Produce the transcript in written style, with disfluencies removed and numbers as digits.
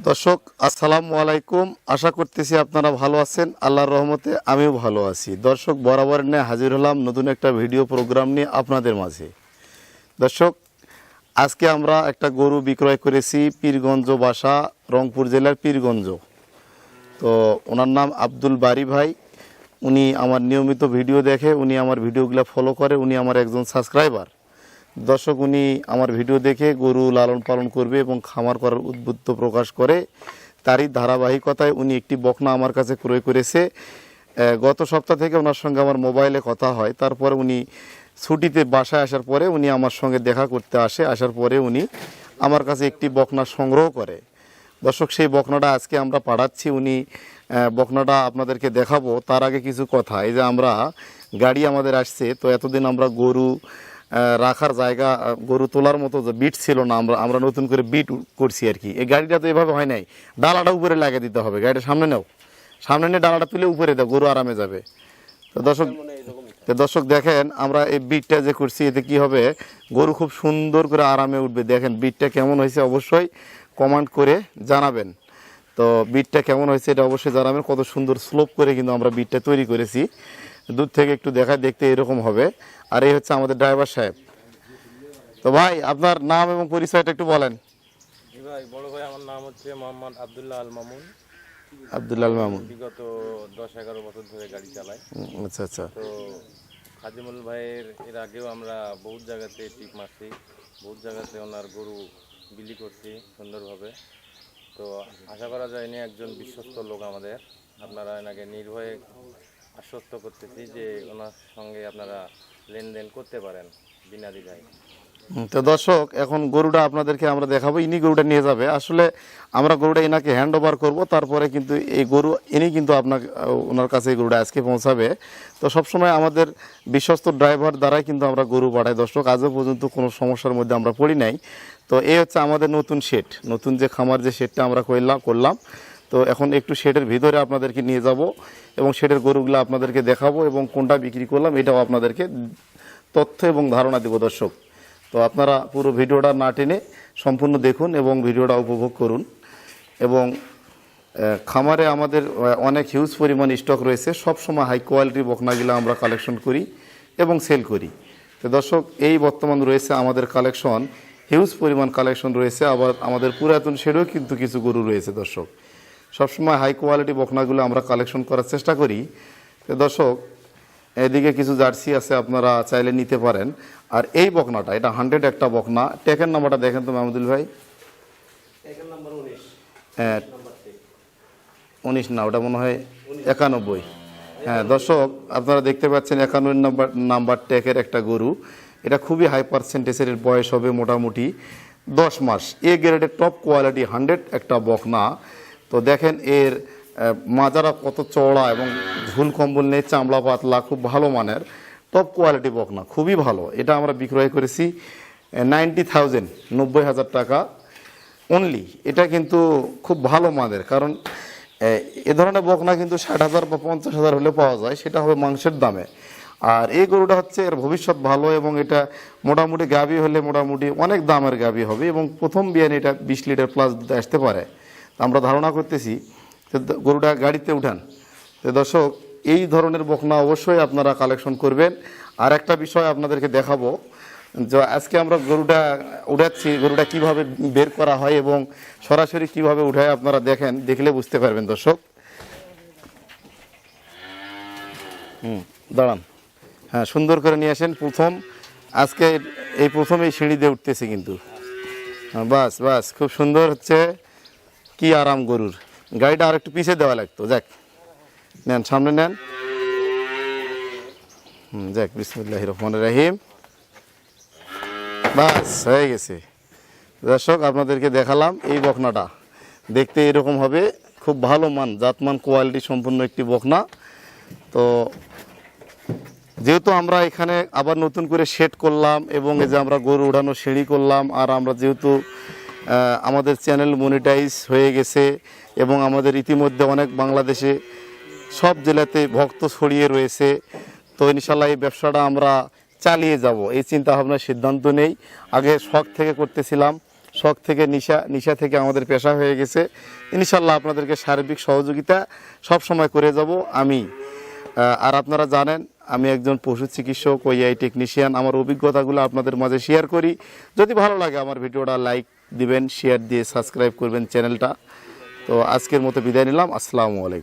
দর্শক আসসালামু আলাইকুম। আশা করতেছি আপনারা ভালো আছেন। আল্লাহর রহমতে আমিও ভালো আছি। দর্শক বরাবর নিয়ে হাজির হলাম নতুন একটা ভিডিও প্রোগ্রাম নিয়ে আপনাদের মাঝে। দর্শক আজকে আমরা একটা গরু বিক্রয় করেছি পীরগঞ্জ বাসা, রংপুর জেলার পীরগঞ্জ। তো ওনার নাম আব্দুল বারি ভাই। উনি আমার নিয়মিত ভিডিও দেখে, উনি আমার ভিডিওগুলো ফলো করে, উনি আমার একজন সাবস্ক্রাইবার। দর্শক উনি আমার ভিডিও দেখে গরু লালন পালন করবে এবং খামার করার উদ্বুদ্ধ প্রকাশ করে। তারই ধারাবাহিকতায় উনি একটি বকনা আমার কাছে ক্রয় করেছে। গত সপ্তাহ থেকে ওনার সঙ্গে আমার মোবাইলে কথা হয়। তারপরে উনি ছুটিতে বাসায় আসার পরে উনি আমার সঙ্গে দেখা করতে আসে। আসার পরে উনি আমার কাছে একটি বকনা সংগ্রহ করে। দর্শক সেই বকনাটা আজকে আমরা পাঠাচ্ছি। উনি বকনাটা আপনাদেরকে দেখাবো। তার আগে কিছু কথা, এই যে আমরা গাড়ি আমাদের আসছে, তো এতদিন আমরা গরু রাখার জায়গা, গরু তোলার মতো যে বিট ছিল না, আমরা নতুন করে বিট করছি আর কি। এই গাড়িটা তো এভাবে হয় নাই, ডালাটা উপরে লাগিয়ে দিতে হবে। গাড়িটা সামনে নাও, সামনে নিয়ে ডালাটা তুলে উপরে দাও, গরু আরামে যাবে। তো দর্শক দেখেন আমরা এই বিটটা যে করছি, এতে কি হবে, গরু খুব সুন্দর করে আরামে উঠবে। দেখেন বিটটা কেমন হয়েছে অবশ্যই কমেন্ট করে জানাবেন। তো বিটটা কেমন হয়েছে এটা অবশ্যই জানাবেন। কত সুন্দর স্লোপ করে কিন্তু আমরা বিটটা তৈরি করেছি। দূর থেকে একটু দেখায়, দেখতে এরকম হবে। আর এই হচ্ছে আমাদের ড্রাইভার সাহেব। তো ভাই আপনার নাম এবং পরিচয়টা একটু বলেন। ভাই বড় ভাই, আমার নাম হচ্ছে মোহাম্মদ আব্দুল্লাহ আল মামুন। আব্দুল্লাহ আল মামুন। বিগত 10-11 বছর ধরে গাড়ি চালাই। আচ্ছা আচ্ছা। তো খাদিমুল ভাইয়ের এর আগেও আমরা বহুত জায়গাতে টিপ মারছি, বহুত জায়গাতে ওনার গরু বিলি করছি সুন্দরভাবে। তো আশা করা যায় না একজন বিশ্বস্ত লোক আমাদের, আপনারা এনাকে নির্ভয়ে আশ্বস্ত করতেছি যে ওনার সঙ্গে আপনারা লেনদেন করতে পারেন বিনা দ্বিধায়। তো দর্শক এখন গরুটা আপনাদেরকে আমরা দেখাবো। ইনি গরুটা নিয়ে যাবে। আসলে আমরা গরুটা এনাকে হ্যান্ড ওভার করবো, তারপরে কিন্তু এই গরু ইনি কিন্তু আপনাকে ওনার কাছে এই গরুটা আজকে পৌঁছাবে। তো সবসময় আমাদের বিশ্বস্ত ড্রাইভার দ্বারাই কিন্তু আমরা গরু পাঠাই। দর্শক আজও পর্যন্ত কোনো সমস্যার মধ্যে আমরা পড়ি নাই। তো এই হচ্ছে আমাদের নতুন শেড, নতুন যে খামার যে শেডটা আমরা করলাম। তো এখন একটু শেডের ভিতরে আপনাদেরকে নিয়ে যাব এবং শেডের গরুগুলো আপনাদেরকে দেখাবো এবং কোনটা বিক্রি করলাম এটাও আপনাদেরকে তথ্য এবং ধারণা দেব। দর্শক তো আপনারা পুরো ভিডিওটা না টেনে সম্পূর্ণ দেখুন এবং ভিডিওটা উপভোগ করুন। এবং খামারে আমাদের অনেক হিউজ পরিমাণ স্টক রয়েছে। সবসময় হাই কোয়ালিটির বকনাগুলো আমরা কালেকশন করি এবং সেল করি। তো দর্শক এই বর্তমান রয়েছে আমাদের কালেকশন, হিউজ পরিমাণ কালেকশন রয়েছে। আবার আমাদের পুরাতন শেডেও কিন্তু কিছু গরু রয়েছে। দর্শক সবসময় হাই কোয়ালিটি বকনাগুলো আমরা কালেকশন করার চেষ্টা করি। তো দর্শক এদিকে কিছু জার্সি আছে, আপনারা চাইলে নিতে পারেন। আর এই বকনাটা এটা 100 একটা বকনা। টেকের নাম্বারটা দেখেন তো মাহমুদুল ভাই। হ্যাঁ 19 না, ওটা মনে হয় 91। হ্যাঁ দর্শক আপনারা দেখতে পাচ্ছেন 91 নাম্বার টেকের একটা গরু। এটা খুবই হাই পার্সেন্টেজের বয়স হবে মোটামুটি 10 মাস। এ গ্রেডের টপ কোয়ালিটি 100 একটা বকনা। তো দেখেন এর মাজারা কত চওড়া এবং ঝুল কম্বল নেই, চামড়া পাতলা, খুব ভালো মানের টপ কোয়ালিটি বকনা, খুবই ভালো। এটা আমরা বিক্রয় করেছি 90,000, 90,000 টাকা অনলি। এটা কিন্তু খুব ভালো মানের, কারণ এ ধরনের বকনা কিন্তু 60,000 বা 50,000 হলে পাওয়া যায়, সেটা হবে মাংসের দামে। আর এই গরুটা হচ্ছে এর ভবিষ্যৎ ভালো এবং এটা মোটামুটি গাভী হলে মোটামুটি অনেক দামের গাভী হবে এবং প্রথম বিয়ানে এটা 20 লিটার প্লাস দিতে আসতে পারে। আমরা ধারণা করতেছি গরুটা গাড়িতে উঠান। তো দর্শক এই ধরনের বকনা অবশ্যই আপনারা কালেকশন করবেন। আর একটা বিষয় আপনাদেরকে দেখাবো, যে আজকে আমরা গরুটা উঠাচ্ছি, গরুটা কিভাবে বের করা হয় এবং সরাসরি কিভাবে উঠায় আপনারা দেখেন, দেখলে বুঝতে পারবেন। দর্শক দাঁড়ান, হ্যাঁ সুন্দর করে নিয়ে আসেন। আজকে এই প্রথম এই সিঁড়ি দিয়ে উঠতেছে কিন্তু। বাস বাস, খুব সুন্দর হচ্ছে, কি আরাম গরুর। গাড়িটা আর একটু পিছিয়ে দেওয়া লাগতো। যাক নেন, সামনে নেন। যাক, বিসমিল্লাহির রহমানির রহিম। বাস হয়ে গেছে। দর্শক আপনাদেরকে দেখালাম এই বকনাটা দেখতে এরকম হবে, খুব ভালো মান, জাতমান কোয়ালিটি সম্পূর্ণ একটি বকনা। তো যেহেতু আমরা এখানে আবার নতুন করে সেট করলাম এবং এই যে আমরা গরু উঠানো সিঁড়ি করলাম, আর আমরা যেহেতু আমাদের চ্যানেল মনিটাইজ হয়ে গেছে এবং আমাদের ইতিমধ্যে অনেক বাংলাদেশে সব জেলাতে ভক্ত ছড়িয়ে রয়েছে, তো ইনশাল্লাহ এই ব্যবসাটা আমরা চালিয়ে যাব এই চিন্তা ভাবনার সিদ্ধান্ত নেই। আগে শখ থেকে করতেছিলাম, শখ থেকে নেশা, নেশা থেকে আমাদের পেশা হয়ে গেছে। ইনশাল্লাহ আপনাদেরকে সার্বিক সহযোগিতা সব সময় করে যাব আমি। আর আপনারা জানেন আমি একজন পশু চিকিৎসক, ওইআই টেকনিশিয়ান। আমার অভিজ্ঞতাগুলো আপনাদের মাঝে শেয়ার করি। যদি ভালো লাগে আমার ভিডিওটা লাইক দিবেন, শেয়ার দিয়ে সাবস্ক্রাইব করবেন চ্যানেলটা। তো আজকের মতো বিদায় নিলাম। আসসালামু আলাইকুম।